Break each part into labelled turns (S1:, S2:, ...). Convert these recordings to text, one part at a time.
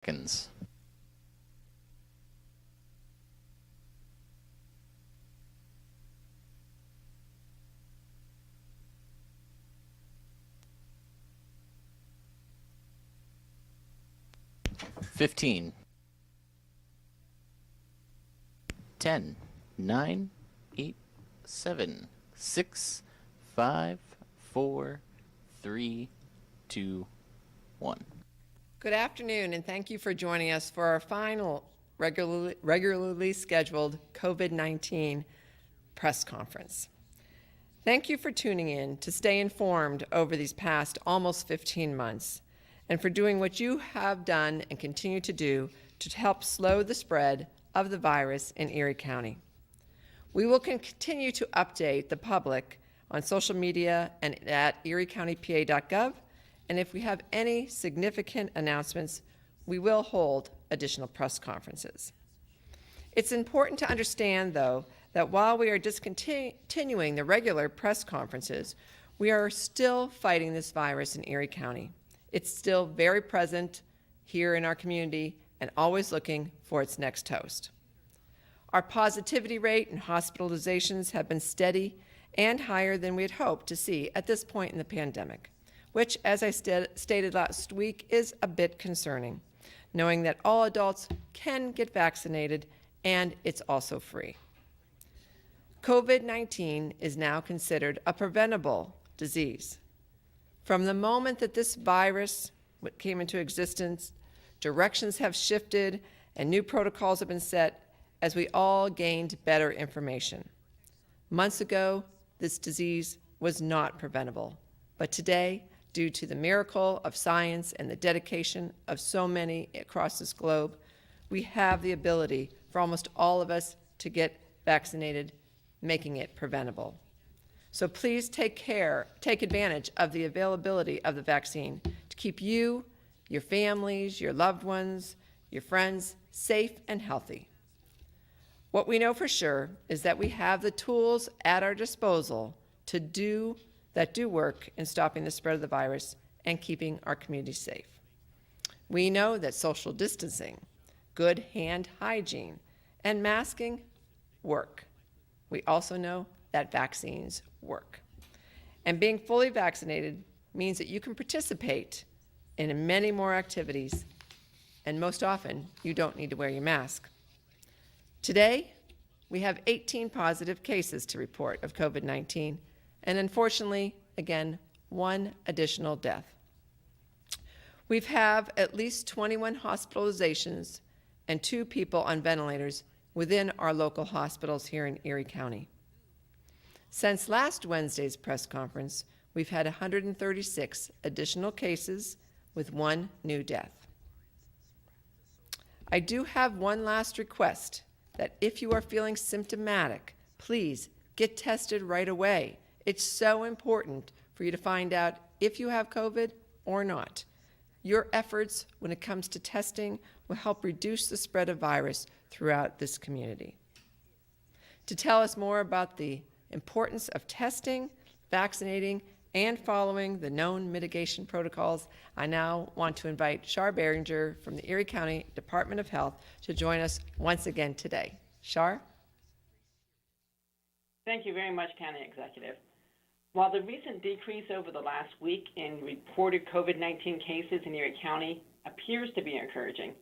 S1: seconds. Fifteen. 10, 9, 8, 7, 6, 5, 4, 3, 2, 1.
S2: Good afternoon, and thank you for joining us for our final regularly scheduled COVID-19 press conference. Thank you for tuning in to stay informed over these past almost 15 months, and for doing what you have done and continue to do to help slow the spread of the virus in Erie County. We will continue to update the public on social media and at eriecountypa.gov, and if we have any significant announcements, we will hold additional press conferences. It's important to understand, though, that while we are discontinuing the regular press conferences, we are still fighting this virus in Erie County. It's still very present here in our community and always looking for its next host. Our positivity rate and hospitalizations have been steady and higher than we had hoped to see at this point in the pandemic, which, as I stated last week, is a bit concerning, knowing that all adults can get vaccinated and it's also free. COVID-19 is now considered a preventable disease. From the moment that this virus came into existence, directions have shifted and new protocols have been set as we all gained better information. Months ago, this disease was not preventable, but today, due to the miracle of science and the dedication of so many across this globe, we have the ability for almost all of us to get vaccinated, making it preventable. So please take advantage of the availability of the vaccine to keep you, your families, your loved ones, your friends safe and healthy. What we know for sure is that we have the tools at our disposal to do work in stopping the spread of the virus and keeping our community safe. We know that social distancing, good hand hygiene, and masking work. We also know that vaccines work. And being fully vaccinated means that you can participate in many more activities, and most often, you don't need to wear your mask. Today, we have 18 positive cases to report of COVID-19, and unfortunately, again, one additional death. We've had at least 21 hospitalizations and 2 people on ventilators within our local hospitals here in Erie County. Since last Wednesday's press conference, we've had 136 additional cases with 1 new death. I do have one last request, that if you are feeling symptomatic, please get tested right away. It's so important for you to find out if you have COVID or not. Your efforts when it comes to testing will help reduce the spread of virus throughout this community. To tell us more about the importance of testing, vaccinating, and following the known mitigation protocols, I now want to invite Shar Behringer from the Erie County Department of Health to join us once again today. Shar?
S3: Thank you very much, County Executive. While the recent decrease over the last week in reported COVID-19 cases in Erie County appears to be encouraging,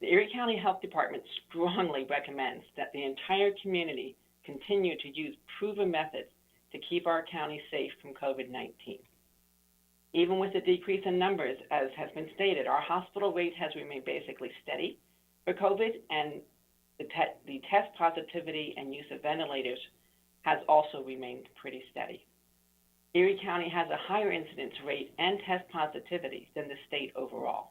S3: the Erie County Health Department strongly recommends that the entire community continue to use proven methods to keep our county safe from COVID-19. Even with the decrease in numbers, as has been stated, our hospital rate has remained basically steady for COVID, and the test positivity and use of ventilators has also remained pretty steady. Erie County has a higher incidence rate and test positivity than the state overall.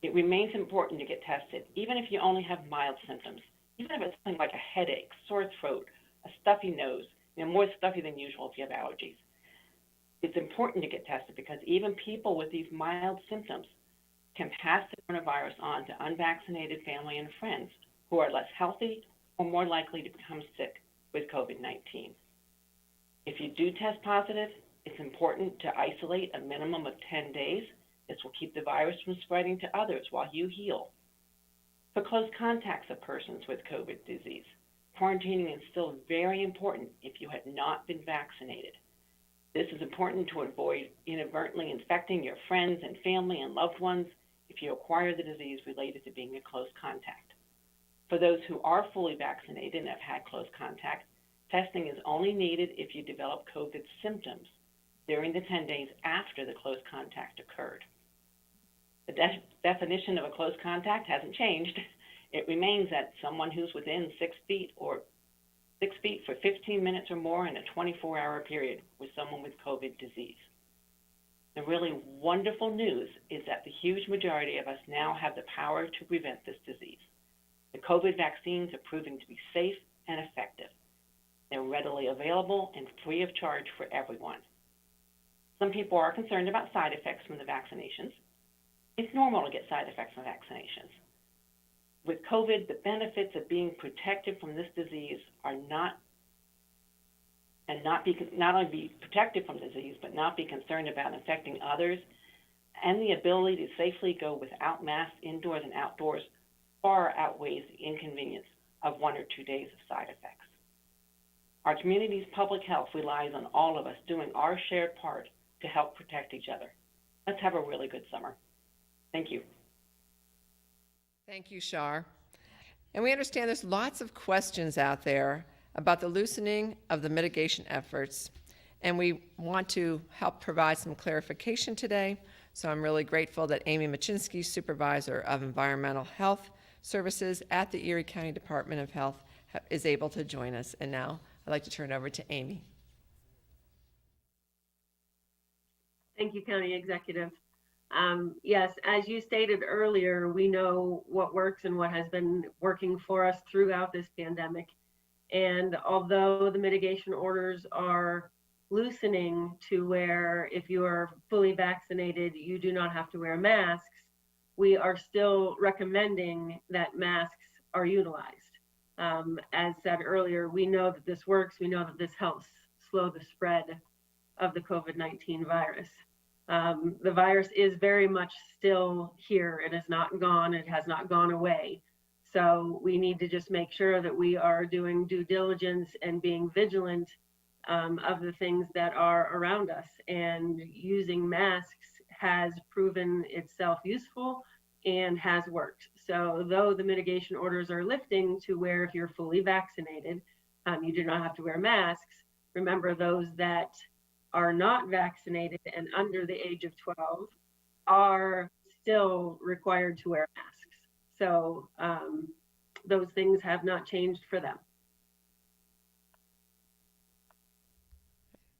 S3: It remains important to get tested, even if you only have mild symptoms, even if it's something like a headache, sore throat, a stuffy nose, more stuffy than usual if you have allergies. It's important to get tested because even people with these mild symptoms can pass the coronavirus on to unvaccinated family and friends who are less healthy or more likely to become sick with COVID-19. If you do test positive, it's important to isolate a minimum of 10 days This will keep the virus from spreading to others while you heal. For close contacts of persons with COVID disease, quarantining is still very important if you have not been vaccinated. This is important to avoid inadvertently infecting your friends and family and loved ones if you acquire the disease related to being a close contact. For those who are fully vaccinated and have had close contact, testing is only needed if you develop COVID symptoms during the 10 days after the close contact occurred. The definition of a close contact hasn't changed. It remains that someone who's within 6 feet for 15 minutes or more in a 24-hour period with someone with COVID disease. The really wonderful news is that the huge majority of us now have the power to prevent this disease. The COVID vaccines are proving to be safe and effective. They're readily available and free of charge for everyone. Some people are concerned about side effects from the vaccinations. It's normal to get side effects from vaccinations. With COVID, the benefits of being protected from this disease are not only be protected from disease, but not be concerned about infecting others, and the ability to safely go without masks indoors and outdoors far outweighs the inconvenience of 1 or 2 days of side effects. Our community's public health relies on all of us doing our shared part to help protect each other. Let's have a really good summer. Thank you.
S2: Thank you, Shar. And we understand there's lots of questions out there about the loosening of the mitigation efforts, and we want to help provide some clarification today. So I'm really grateful that Amy Machinsky, Supervisor of Environmental Health Services at the Erie County Department of Health, is able to join us. And now I'd like to turn it over to Amy.
S4: Thank you, County Executive. Yes, as you stated earlier, we know what works and what has been working for us throughout this pandemic. And although the mitigation orders are loosening to where if you are fully vaccinated, you do not have to wear masks, we are still recommending that masks are utilized. As said earlier, we know that this works. We know that this helps slow the spread of the COVID-19 virus. The virus is very much still here. It is not gone. It has not gone away. So we need to just make sure that we are doing due diligence and being vigilant of the things that are around us. And using masks has proven itself useful and has worked. So though the mitigation orders are lifting to where if you're fully vaccinated, you do not have to wear masks, remember those that are not vaccinated and under the age of 12 are still required to wear masks. So those things have not changed for them.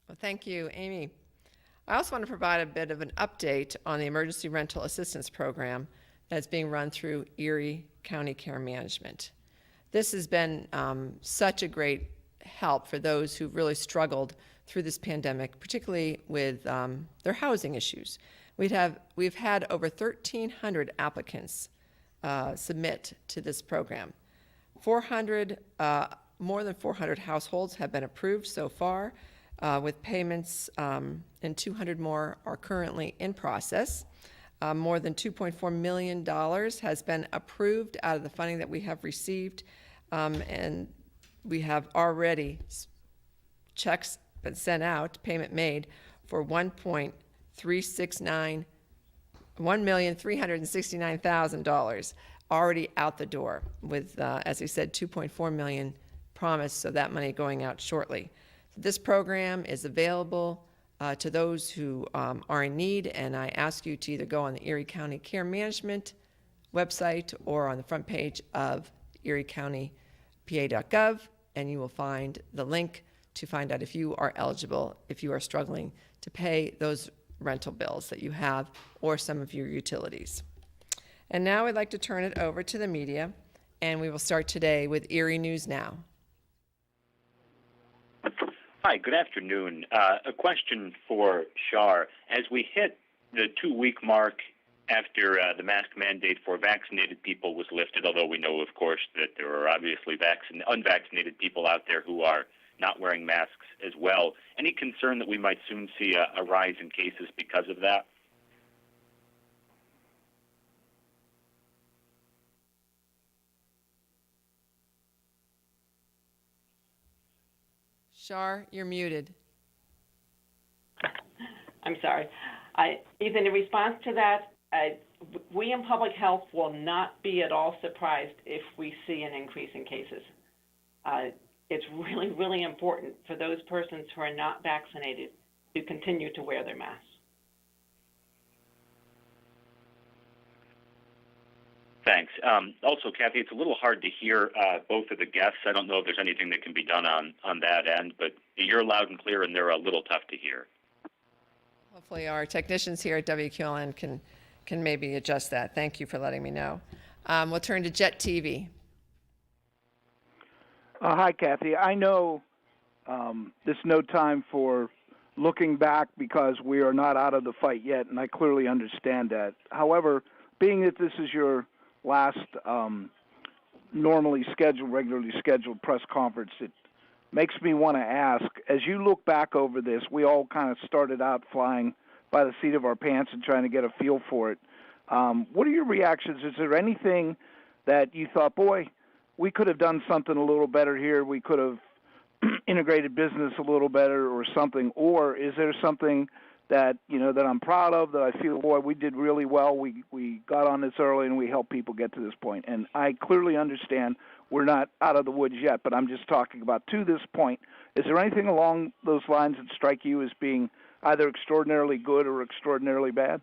S2: Well, thank you, Amy. I also want to provide a bit of an update on the Emergency Rental Assistance Program that's being run through Erie County Care Management. This has been such a great help for those who've really struggled through this pandemic, particularly with their housing issues. We've had over 1,300 applicants submit to this program. More than 400 households have been approved so far, with payments, and 200 more are currently in process. More than $2.4 million has been approved out of the funding that we have received, and we have already checks been sent out, payment made for $1,369,000 already out the door, with, as I said, $2.4 million promised, so that money going out shortly. This program is available to those who are in need, and I ask you to either go on the Erie County Care Management website or on the front page of eriecountypa.gov, and you will find the link to find out if you are eligible, if you are struggling to pay those rental bills that you have or some of your utilities. And now I'd like to turn it over to the media, and we will start today with Erie News Now.
S5: Hi, good afternoon. A question for Shar. As we hit the 2-week mark after the mask mandate for vaccinated people was lifted, although we know, of course, that there are obviously unvaccinated people out there who are not wearing masks as well, any concern that we might soon see a rise in cases because of that?
S2: Shar, you're muted.
S3: I'm sorry. Ethan, in response to that, we in public health will not be at all surprised if we see an increase in cases. It's really, really important for those persons who are not vaccinated to continue to wear their masks.
S5: Thanks. Also, Kathy, it's a little hard to hear both of the guests. I don't know if there's anything that can be done on that end, but you're loud and clear, and they're a little tough to hear.
S2: Hopefully our technicians here at WQLN can maybe adjust that. Thank you for letting me know. We'll turn to Jet TV.
S6: Hi, Kathy. I know this is no time for looking back because we are not out of the fight yet, and I clearly understand that. However, being that this is your last regularly scheduled press conference, it makes me want to ask, as you look back over this, we all kind of started out flying by the seat of our pants and trying to get a feel for it. What are your reactions? Is there anything that you thought, boy, we could have done something a little better here, we could have integrated business a little better or something, or is there something that, that I'm proud of, that I feel, boy, we did really well, we got on this early and we helped people get to this point? And I clearly understand we're not out of the woods yet, but I'm just talking about to this point. Is there anything along those lines that strike you as being either extraordinarily good or extraordinarily bad?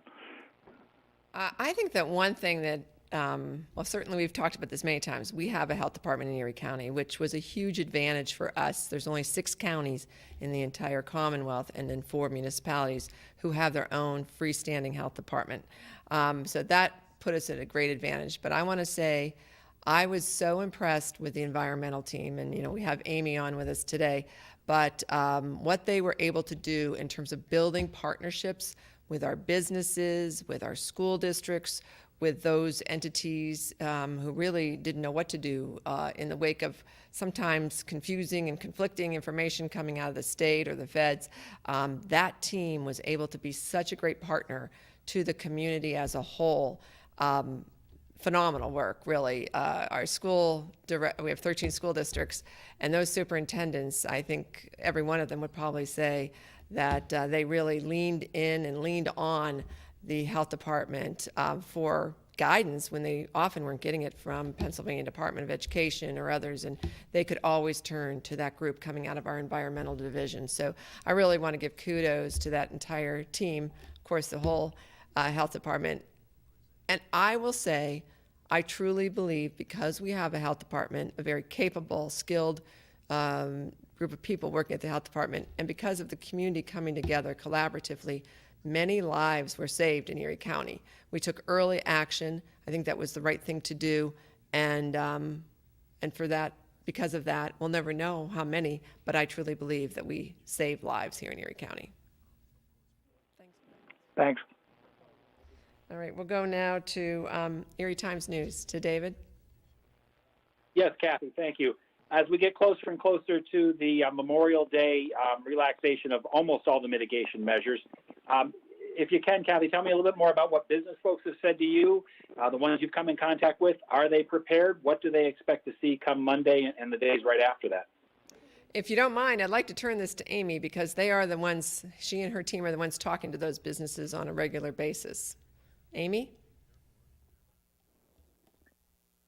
S2: I think that one thing that, well, certainly we've talked about this many times. We have a health department in Erie County, which was a huge advantage for us. There's only 6 counties in the entire Commonwealth and then 4 municipalities who have their own freestanding health department. So that put us at a great advantage. But I want to say I was so impressed with the environmental team, and we have Amy on with us today, but what they were able to do in terms of building partnerships with our businesses, with our school districts, with those entities who really didn't know what to do in the wake of sometimes confusing and conflicting information coming out of the state or the feds. That team was able to be such a great partner to the community as a whole. Phenomenal work, really. Our we have 13 school districts, and those superintendents, I think every one of them would probably say that they really leaned in and leaned on the health department for guidance when they often weren't getting it from Pennsylvania Department of Education or others, and they could always turn to that group coming out of our environmental division. So I really want to give kudos to that entire team, of course, the whole health department. And I will say, I truly believe because we have a health department, a very capable, skilled group of people working at the health department, and because of the community coming together collaboratively, many lives were saved in Erie County. We took early action. I think that was the right thing to do, and for that, because of that, we'll never know how many, but I truly believe that we saved lives here in Erie County.
S6: Thanks.
S2: All right, we'll go now to Erie Times News, to David.
S7: Yes, Kathy, thank you. As we get closer and closer to the Memorial Day relaxation of almost all the mitigation measures, if you can, Kathy, tell me a little bit more about what business folks have said to you, the ones you've come in contact with. Are they prepared? What do they expect to see come Monday and the days right after that?
S2: If you don't mind, I'd like to turn this to Amy because they are the ones, she and her team are the ones talking to those businesses on a regular basis. Amy?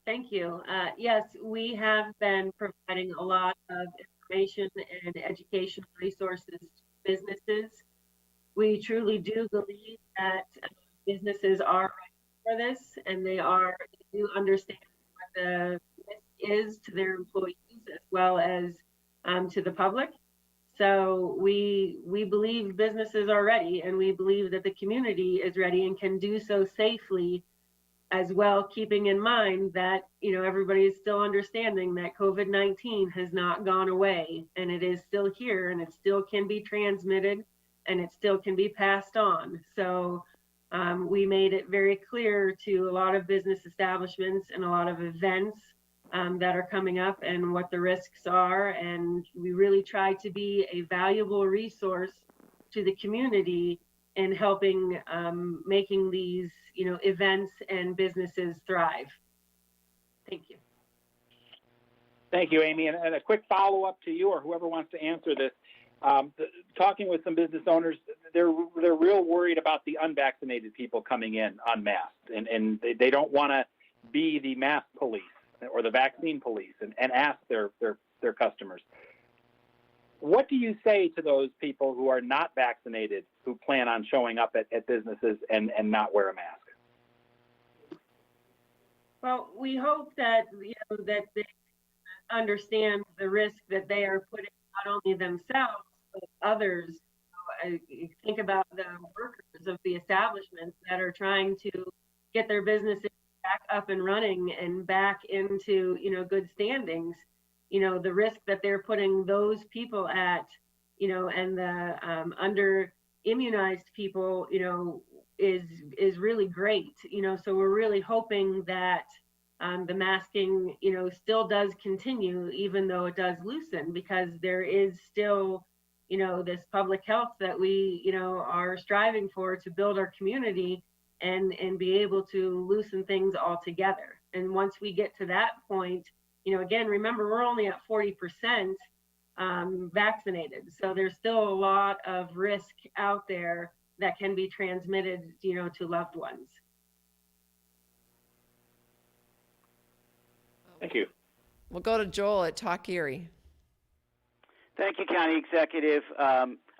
S4: Thank you. Yes, we have been providing a lot of information and education resources to businesses. We truly do believe that businesses are ready for this, and they do understand what the risk is to their employees as well as to the public. So we believe businesses are ready, and we believe that the community is ready and can do so safely as well, keeping in mind that, everybody is still understanding that COVID-19 has not gone away, and it is still here, and it still can be transmitted, and it still can be passed on. So we made it very clear to a lot of business establishments and a lot of events that are coming up and what the risks are, and we really try to be a valuable resource to the community in helping making these events and businesses thrive. Thank you.
S7: Thank you, Amy. And a quick follow-up to you or whoever wants to answer this. Talking with some business owners, they're real worried about the unvaccinated people coming in unmasked, and they don't want to be the mask police or the vaccine police and ask their customers. What do you say to those people who are not vaccinated who plan on showing up at businesses and not wear a mask?
S4: Well, we hope that that they understand the risk that they are putting not only themselves but others. I think about the workers of the establishments that are trying to get their businesses back up and running and back into good standings. The risk that they're putting those people at, and the under immunized people, is really great. So we're really hoping that the masking, still does continue, even though it does loosen, because there is still, this public health that we, are striving for to build our community and be able to loosen things altogether. And once we get to that point, again, remember, we're only at 40% vaccinated. So there's still a lot of risk out there that can be transmitted, to loved ones.
S7: Thank you.
S2: We'll go to Joel at Talk Erie.
S8: Thank you, County Executive.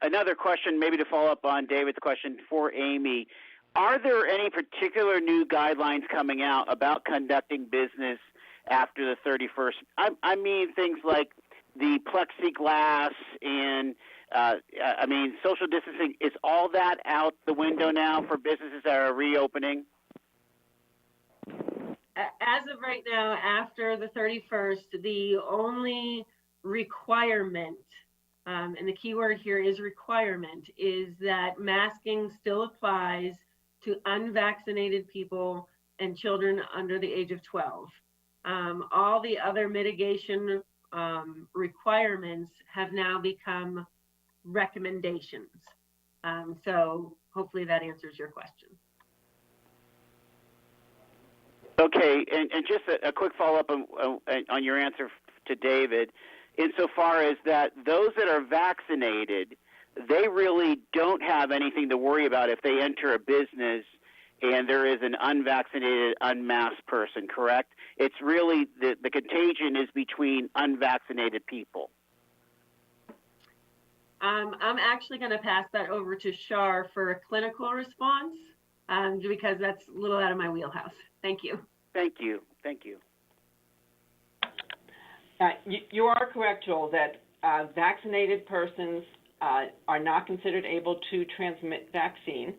S8: Another question, maybe to follow up on David's question for Amy. Are there any particular new guidelines coming out about conducting business after the 31st? I mean things like the plexiglass and, social distancing. Is all that out the window now for businesses that are reopening?
S4: As of right now, after the 31st, the only requirement, and the key word here is requirement, is that masking still applies to unvaccinated people and children under the age of 12. All the other mitigation requirements have now become recommendations. So hopefully that answers your question.
S8: Okay, and just a quick follow-up on your answer to David, insofar as that those that are vaccinated, they really don't have anything to worry about if they enter a business and there is an unvaccinated, unmasked person, correct? It's really the contagion is between unvaccinated people.
S4: I'm actually going to pass that over to Shar for a clinical response, because that's a little out of my wheelhouse. Thank you.
S8: Thank you. Thank you.
S3: You are correct, Joel, that vaccinated persons are not considered able to transmit vaccine.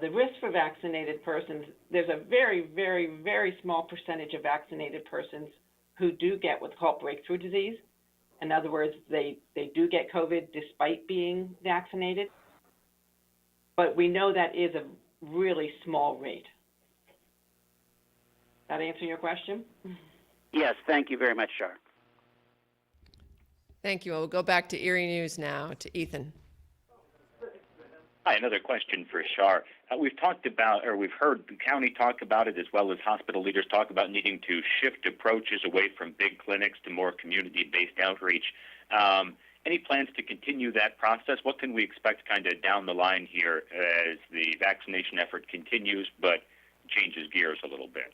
S3: The risk for vaccinated persons, there's a very, very, very small percentage of vaccinated persons who do get what's called breakthrough disease. In other words, they do get COVID despite being vaccinated. But we know that is a really small rate. That answer your question?
S8: Yes, thank you very much, Shar.
S2: Thank you. We'll go back to Erie News now to Ethan.
S5: Hi, another question for Shar. We've talked about, or we've heard the county talk about it, as well as hospital leaders talk about needing to shift approaches away from big clinics to more community-based outreach. Any plans to continue that process? What can we expect kind of down the line here as the vaccination effort continues but changes gears a little bit?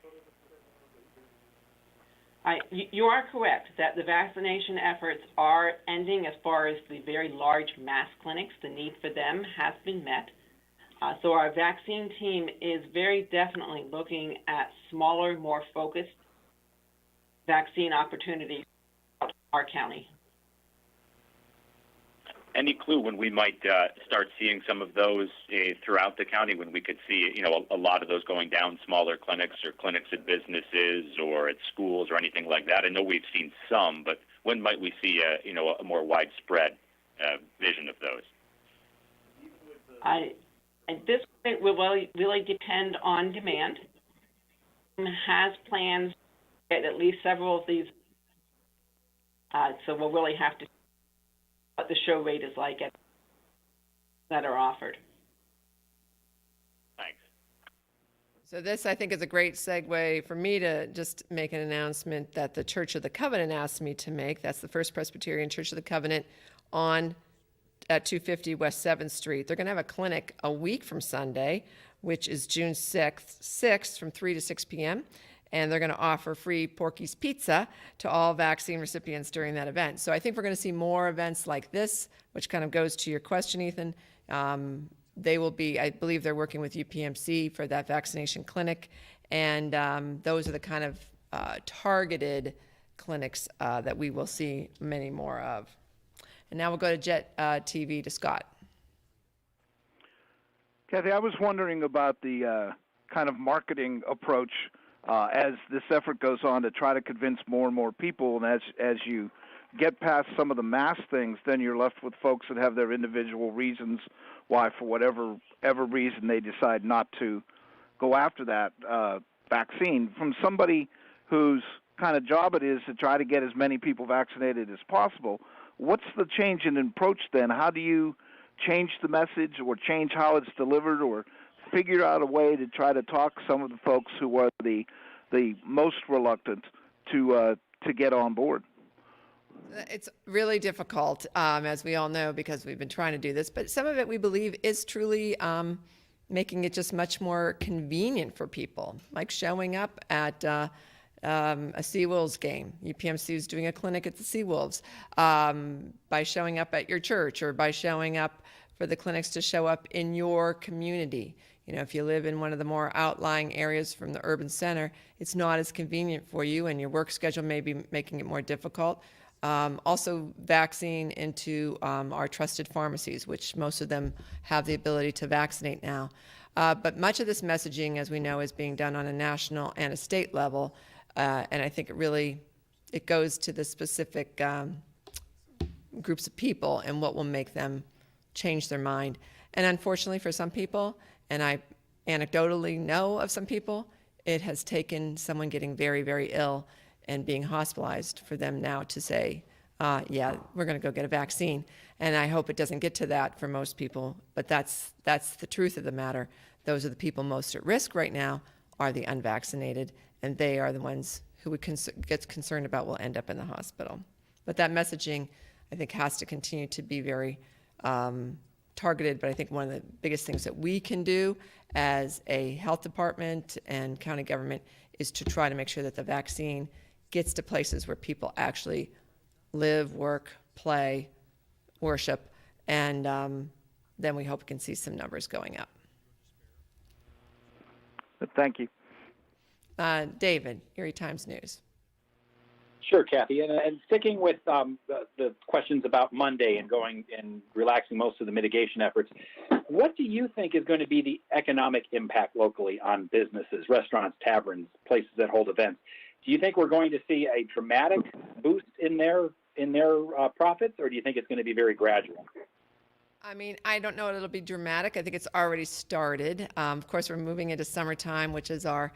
S3: You are correct that the vaccination efforts are ending as far as the very large mass clinics. The need for them has been met. So our vaccine team is very definitely looking at smaller, more focused vaccine opportunities in our county.
S5: Any clue when we might start seeing some of those throughout the county, when we could see, a lot of those going down, smaller clinics or clinics at businesses or at schools or anything like that? I know we've seen some, but when might we see a more widespread vision of those?
S3: At this point, will really depend on demand. Has plans at least several of these, so we'll really have to what the show rate is like that are offered.
S5: Thanks.
S2: So this, I think, is a great segue for me to just make an announcement that the Church of the Covenant asked me to make. That's the First Presbyterian Church of the Covenant at 250 West 7th Street. They're going to have a clinic a week from Sunday, which is June 6th from 3 to 6 p.m., and they're going to offer free Porky's Pizza to all vaccine recipients during that event. So I think we're going to see more events like this, which kind of goes to your question, Ethan. They will be, I believe they're working with UPMC for that vaccination clinic, and those are the kind of targeted clinics that we will see many more of. And now we'll go to Jet TV to Scott.
S6: Kathy, I was wondering about the kind of marketing approach as this effort goes on to try to convince more and more people, and as you get past some of the mass things, then you're left with folks that have their individual reasons why, for whatever reason, they decide not to go after that vaccine. From somebody whose kind of job it is to try to get as many people vaccinated as possible, what's the change in approach then? How do you change the message or change how it's delivered or figure out a way to try to talk some of the folks who are the most reluctant to get on board?
S2: It's really difficult, as we all know, because we've been trying to do this, but some of it we believe is truly making it just much more convenient for people, like showing up at a Seawolves game. UPMC is doing a clinic at the Seawolves, by showing up at your church, or by showing up for the clinics to show up in your community. You know, if you live in one of the more outlying areas from the urban center, it's not as convenient for you, and your work schedule may be making it more difficult. Also, vaccine into our trusted pharmacies, which most of them have the ability to vaccinate now. But much of this messaging, as we know, is being done on a national and a state level, and I think it goes to the specific groups of people and what will make them change their mind. And unfortunately for some people, and I anecdotally know of some people, it has taken someone getting very, very ill and being hospitalized for them now to say, yeah, we're going to go get a vaccine. And I hope it doesn't get to that for most people, but that's the truth of the matter. Those are the people most at risk right now, are the unvaccinated, and they are the ones who we get concerned about will end up in the hospital. But that messaging, I think, has to continue to be very targeted, but I think one of the biggest things that we can do as a health department and county government is to try to make sure that the vaccine gets to places where people actually live, work, play, worship, and then we hope we can see some numbers going up.
S6: Thank you.
S2: David, Erie Times News.
S7: Sure, Kathy. And sticking with the questions about Monday and going and relaxing most of the mitigation efforts, what do you think is going to be the economic impact locally on businesses, restaurants, taverns, places that hold events? Do you think we're going to see a dramatic boost in their profits, or do you think it's going to be very gradual?
S2: I mean, I don't know if it'll be dramatic. I think it's already started. Of course, we're moving into summertime, which is our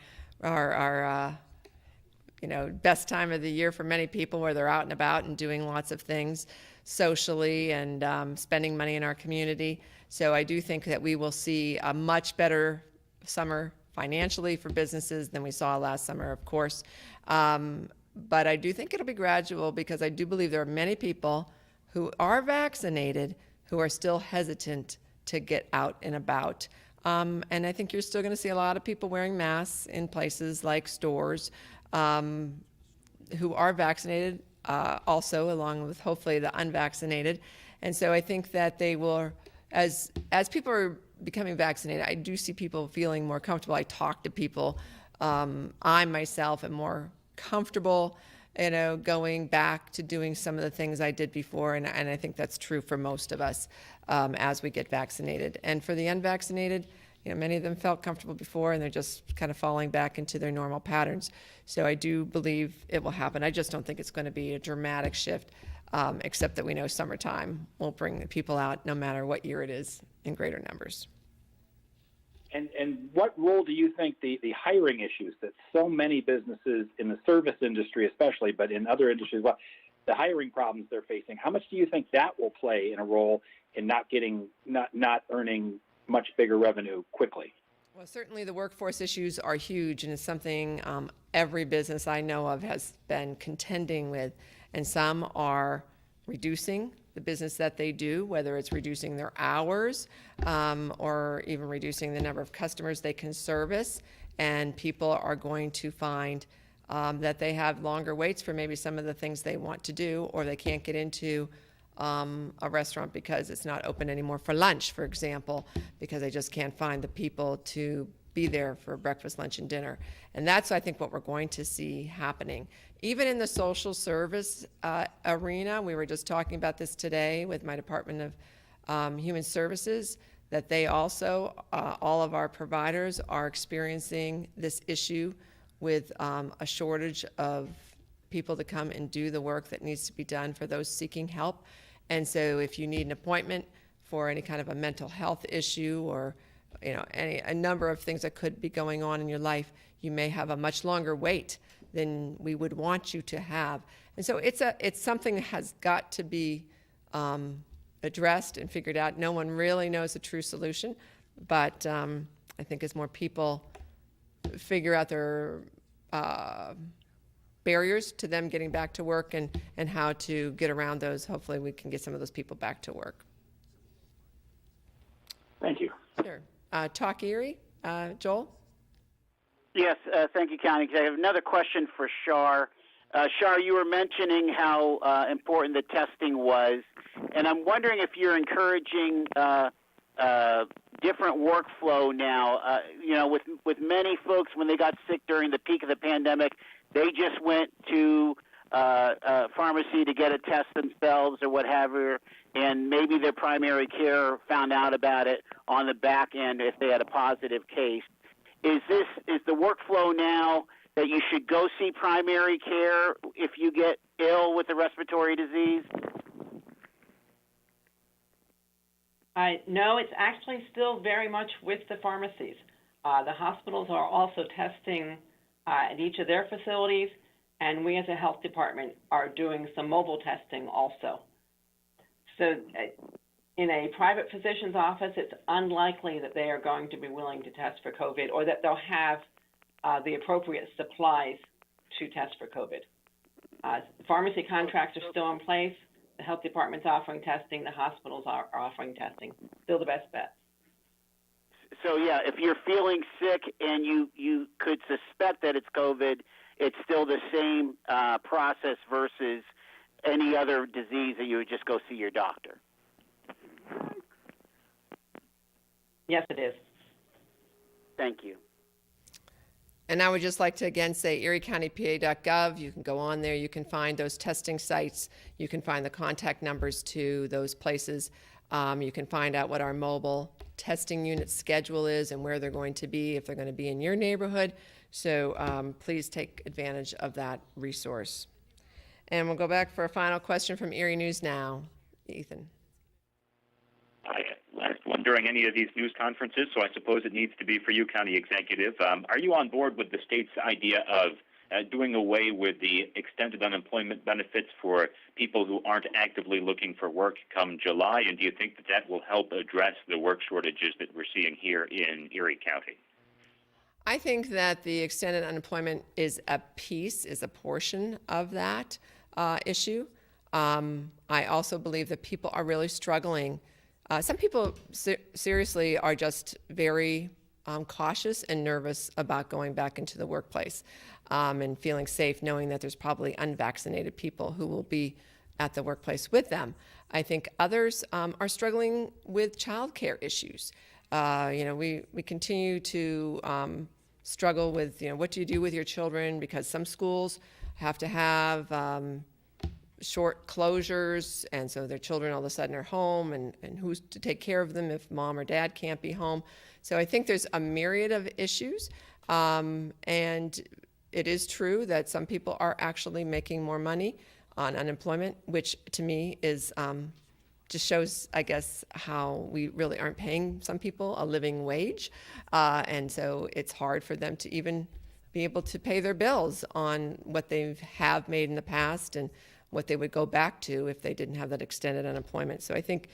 S2: best time of the year for many people, where they're out and about and doing lots of things socially and spending money in our community. So I do think that we will see a much better summer financially for businesses than we saw last summer, of course. But I do think it'll be gradual, because I do believe there are many people who are vaccinated who are still hesitant to get out and about. And I think you're still going to see a lot of people wearing masks in places like stores who are vaccinated, also along with hopefully the unvaccinated. And so I think that they will, as people are becoming vaccinated, I do see people feeling more comfortable. I talk to people. I myself am more comfortable, going back to doing some of the things I did before. And I think that's true for most of us as we get vaccinated. And for the unvaccinated, many of them felt comfortable before, and they're just kind of falling back into their normal patterns. So I do believe it will happen. I just don't think it's going to be a dramatic shift, except that we know summertime will bring the people out no matter what year it is in greater numbers.
S7: And what role do you think the hiring issues that so many businesses in the service industry especially, but in other industries as well, the hiring problems they're facing, how much do you think that will play in a role in not earning much bigger revenue quickly?
S2: Well, certainly the workforce issues are huge, and it's something every business I know of has been contending with. And some are reducing the business that they do, whether it's reducing their hours or even reducing the number of customers they can service. And people are going to find that they have longer waits for maybe some of the things they want to do, or they can't get into a restaurant because it's not open anymore for lunch, for example, because they just can't find the people to be there for breakfast, lunch, and dinner. And that's, I think, what we're going to see happening. Even in the social service arena, we were just talking about this today with my Department of Human Services, that they also, all of our providers are experiencing this issue with a shortage of people to come and do the work that needs to be done for those seeking help. And so if you need an appointment for any kind of a mental health issue or a number of things that could be going on in your life, you may have a much longer wait than we would want you to have. And so it's something that has got to be addressed and figured out. No one really knows the true solution, but I think as more people figure out their barriers to them getting back to work and how to get around those, hopefully we can get some of those people back to work.
S7: Thank you.
S2: Sure. Talk Erie, Joel?
S8: Yes, thank you, County Executive. Another question for Shar. Shar, you were mentioning how important the testing was, and I'm wondering if you're encouraging different workflow now. With many folks, when they got sick during the peak of the pandemic, they just went to a pharmacy to get a test themselves or what have you, and maybe their primary care found out about it on the back end if they had a positive case. Is the workflow now that you should go see primary care if you get ill with a respiratory disease?
S3: No, it's actually still very much with the pharmacies. The hospitals are also testing at each of their facilities, and we as a health department are doing some mobile testing also. So in a private physician's office, it's unlikely that they are going to be willing to test for COVID or that they'll have the appropriate supplies to test for COVID. Pharmacy contracts are still in place. The health department's offering testing. The hospitals are offering testing. Still the best bet.
S8: So, yeah, if you're feeling sick and you could suspect that it's COVID, it's still the same process versus any other disease that you would just go see your doctor.
S3: Yes, it is.
S8: Thank you.
S2: And I would just like to again say eriecountypa.gov. You can go on there. You can find those testing sites. You can find the contact numbers to those places. You can find out what our mobile testing unit schedule is and where they're going to be, if they're going to be in your neighborhood. So please take advantage of that resource. And we'll go back for a final question from Erie News Now. Ethan.
S5: Last one during any of these news conferences, so I suppose it needs to be for you, County Executive. Are you on board with the state's idea of doing away with the extended unemployment benefits for people who aren't actively looking for work come July? And do you think that that will help address the work shortages that we're seeing here in Erie County?
S2: I think that the extended unemployment is a portion of that issue. I also believe that people are really struggling. Some people seriously are just very cautious and nervous about going back into the workplace and feeling safe knowing that there's probably unvaccinated people who will be at the workplace with them. I think others are struggling with childcare issues. We continue to struggle with, what do you do with your children, because some schools have to have short closures, and so their children all of a sudden are home, and who's to take care of them if mom or dad can't be home. So I think there's a myriad of issues, and it is true that some people are actually making more money on unemployment, which to me is just shows, I guess, how we really aren't paying some people a living wage, and so it's hard for them to even be able to pay their bills on what they have made in the past and what they would go back to if they didn't have that extended unemployment. So I think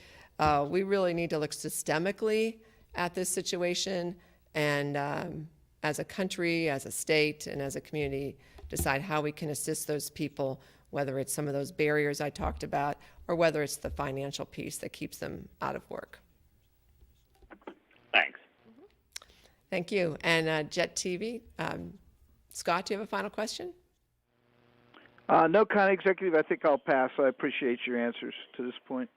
S2: we really need to look systemically at this situation and as a country, as a state, and as a community, decide how we can assist those people, whether it's some of those barriers I talked about or whether it's the financial piece that keeps them out of work.
S5: Thanks.
S2: Thank you. And Jet TV, Scott, do you have a final question?
S6: No, County Executive, I think I'll pass. I appreciate your answers to this point.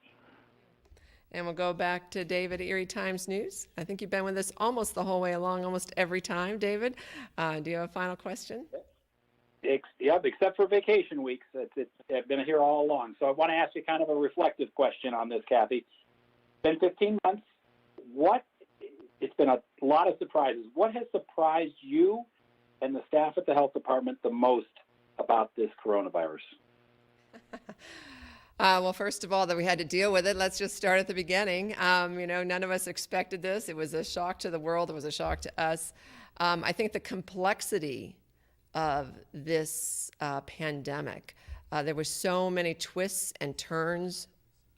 S2: And we'll go back to David, Erie Times News. I think you've been with us almost the whole way along, almost every time, David. Do you have a final question?
S7: Yep, except for vacation weeks. I've been here all along. So I want to ask you kind of a reflective question on this, Kathy. It's been 15 months. It's been a lot of surprises. What has surprised you and the staff at the health department the most about this coronavirus?
S2: Well, first of all, that we had to deal with it. Let's just start at the beginning. None of us expected this. It was a shock to the world. It was a shock to us. I think the complexity of this pandemic, there were so many twists and turns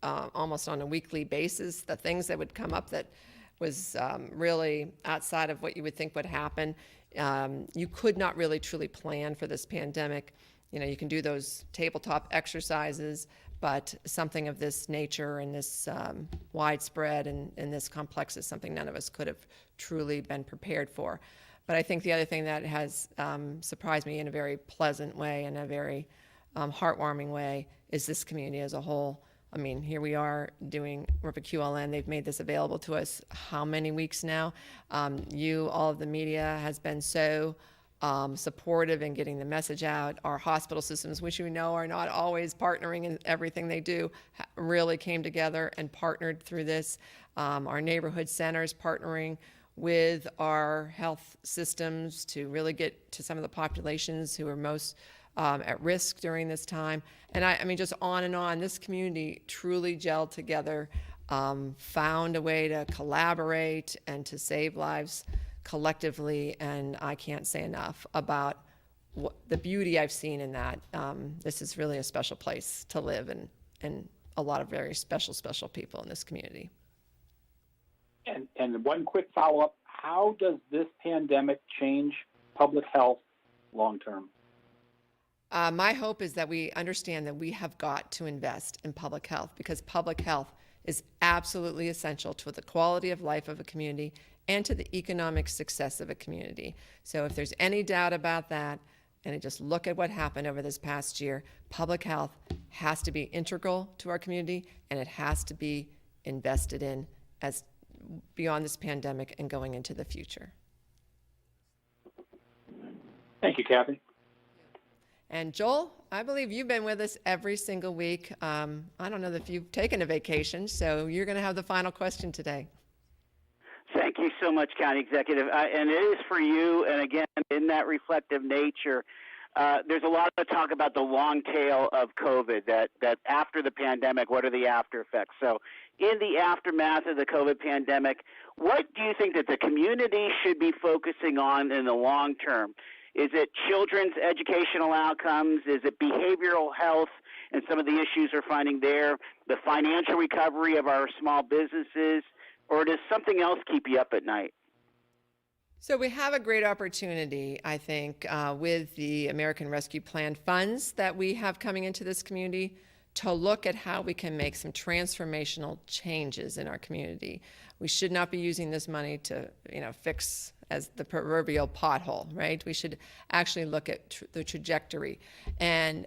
S2: almost on a weekly basis. The things that would come up that was really outside of what you would think would happen. You could not really truly plan for this pandemic. You can do those tabletop exercises, but something of this nature and this widespread and this complex is something none of us could have truly been prepared for. But I think the other thing that has surprised me in a very pleasant way and a very heartwarming way is this community as a whole. I mean, here we are doing work at QLN. They've made this available to us how many weeks now? All of the media has been so supportive in getting the message out. Our hospital systems, which you know are not always partnering in everything they do, really came together and partnered through this. Our neighborhood centers partnering with our health systems to really get to some of the populations who are most at risk during this time. And I mean, just on and on, this community truly gelled together, found a way to collaborate and to save lives collectively, and I can't say enough about the beauty I've seen in that. This is really a special place to live, and a lot of very special people in this community.
S7: And one quick follow-up, how does this pandemic change public health long term?
S2: My hope is that we understand that we have got to invest in public health, because public health is absolutely essential to the quality of life of a community and to the economic success of a community. So if there's any doubt about that, and just look at what happened over this past year, public health has to be integral to our community, and it has to be invested in as beyond this pandemic and going into the future.
S7: Thank you, Kathy.
S2: And Joel, I believe you've been with us every single week. I don't know if you've taken a vacation, so you're going to have the final question today.
S8: Thank you so much, County Executive. And it is for you, and again, in that reflective nature, there's a lot of talk about the long tail of COVID, that after the pandemic, what are the after effects? So in the aftermath of the COVID pandemic, what do you think that the community should be focusing on in the long term? Is it children's educational outcomes? Is it behavioral health and some of the issues we're finding there? The financial recovery of our small businesses? Or does something else keep you up at night?
S2: So we have a great opportunity, I think, with the American Rescue Plan funds that we have coming into this community to look at how we can make some transformational changes in our community. We should not be using this money to, fix as the proverbial pothole, right? We should actually look at the trajectory. And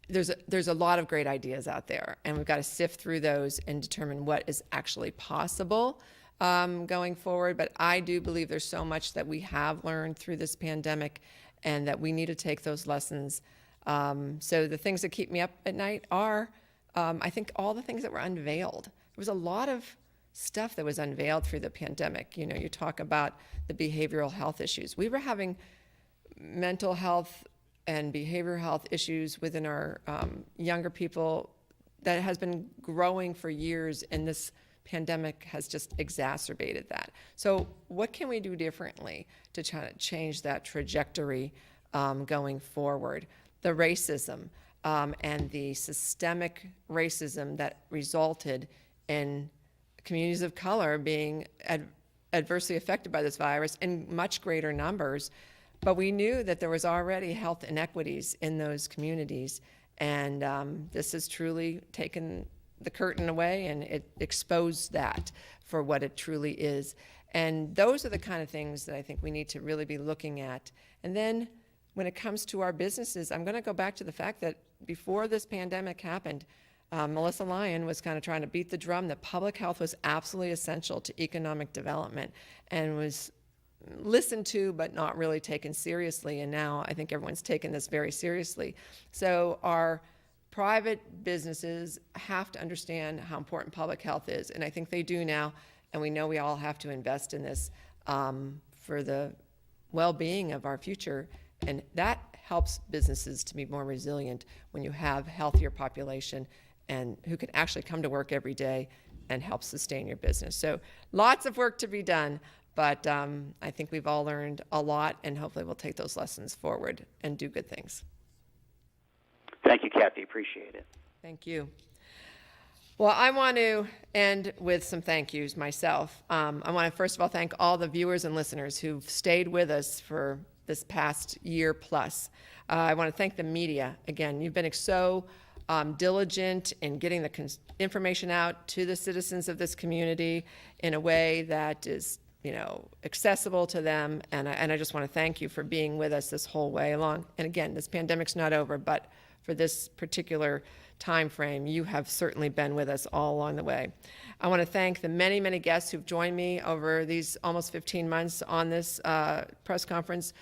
S2: there's a lot of great ideas out there, and we've got to sift through those and determine what is actually possible going forward. But I do believe there's so much that we have learned through this pandemic, and that we need to take those lessons. So the things that keep me up at night are, I think, all the things that were unveiled. There was a lot of stuff that was unveiled through the pandemic. You talk about the behavioral health issues. We were having mental health and behavioral health issues within our younger people that has been growing for years, and this pandemic has just exacerbated that. So what can we do differently to try to change that trajectory going forward? The racism and the systemic racism that resulted in communities of color being adversely affected by this virus in much greater numbers. But we knew that there was already health inequities in those communities. And this has truly taken the curtain away, and it exposed that for what it truly is. And those are the kind of things that I think we need to really be looking at. And then when it comes to our businesses, I'm going to go back to the fact that before this pandemic happened, Melissa Lyon was kind of trying to beat the drum that public health was absolutely essential to economic development and was listened to but not really taken seriously. And now I think everyone's taken this very seriously. So our private businesses have to understand how important public health is, and I think they do now, and we know we all have to invest in this for the well-being of our future, and that helps businesses to be more resilient when you have healthier population and who can actually come to work every day and help sustain your business. So lots of work to be done, but I think we've all learned a lot, and hopefully we'll take those lessons forward and do good things.
S8: Thank you, Kathy. Appreciate it.
S2: Thank you. Well, I want to end with some thank yous myself. I want to first of all thank all the viewers and listeners who've stayed with us for this past year plus. I want to thank the media. Again, you've been so diligent in getting the information out to the citizens of this community in a way that is, accessible to them. And I just want to thank you for being with us this whole way along. And again, this pandemic's not over, but for this particular time frame, you have certainly been with us all along the way. I want to thank the many, many guests who've joined me over these almost 15 months on this press conference,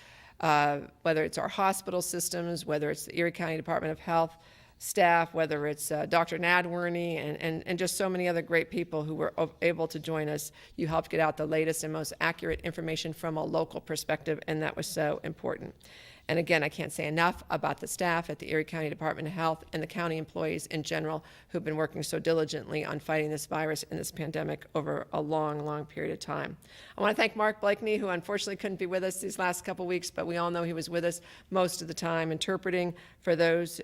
S2: whether it's our hospital systems, whether it's the Erie County Department of Health staff, whether it's Dr. Nadworny and just so many other great people who were able to join us. You helped get out the latest and most accurate information from a local perspective, and that was so important. And again, I can't say enough about the staff at the Erie County Department of Health and the county employees in general who've been working so diligently on fighting this virus and this pandemic over a long, long period of time. I want to thank Mark Blakeney, who unfortunately couldn't be with us these last couple weeks, but we all know he was with us most of the time interpreting for those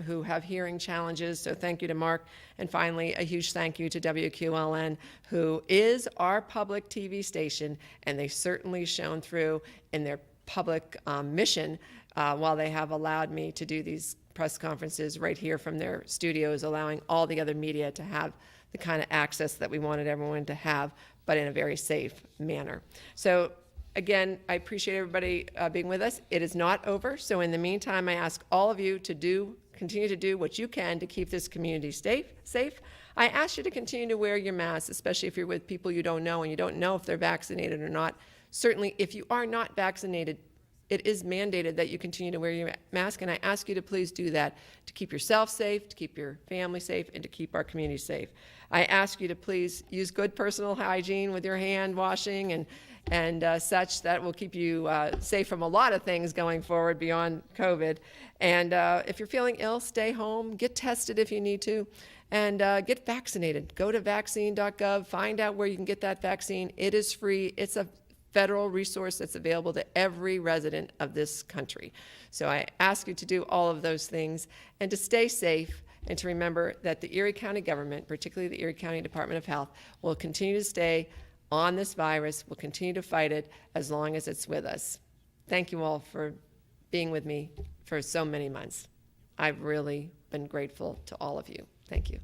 S2: who have hearing challenges. So thank you to Mark. And finally, a huge thank you to WQLN, who is our public TV station, and they've certainly shown through in their public mission while they have allowed me to do these press conferences right here from their studios, allowing all the other media to have the kind of access that we wanted everyone to have, but in a very safe manner. So again, I appreciate everybody being with us. It is not over. So in the meantime, I ask all of you to continue to do what you can to keep this community safe. I ask you to continue to wear your masks, especially if you're with people you don't know and you don't know if they're vaccinated or not. Certainly, if you are not vaccinated, it is mandated that you continue to wear your mask, and I ask you to please do that to keep yourself safe, to keep your family safe, and to keep our community safe. I ask you to please use good personal hygiene with your hand washing and such. That will keep you safe from a lot of things going forward beyond COVID. And if you're feeling ill, stay home, get tested if you need to, and get vaccinated. Go to vaccine.gov, find out where you can get that vaccine. It is free. It's a federal resource that's available to every resident of this country. So I ask you to do all of those things and to stay safe and to remember that the Erie County government, particularly the Erie County Department of Health, will continue to stay on this virus, will continue to fight it as long as it's with us. Thank you all for being with me for so many months. I've really been grateful to all of you. Thank you.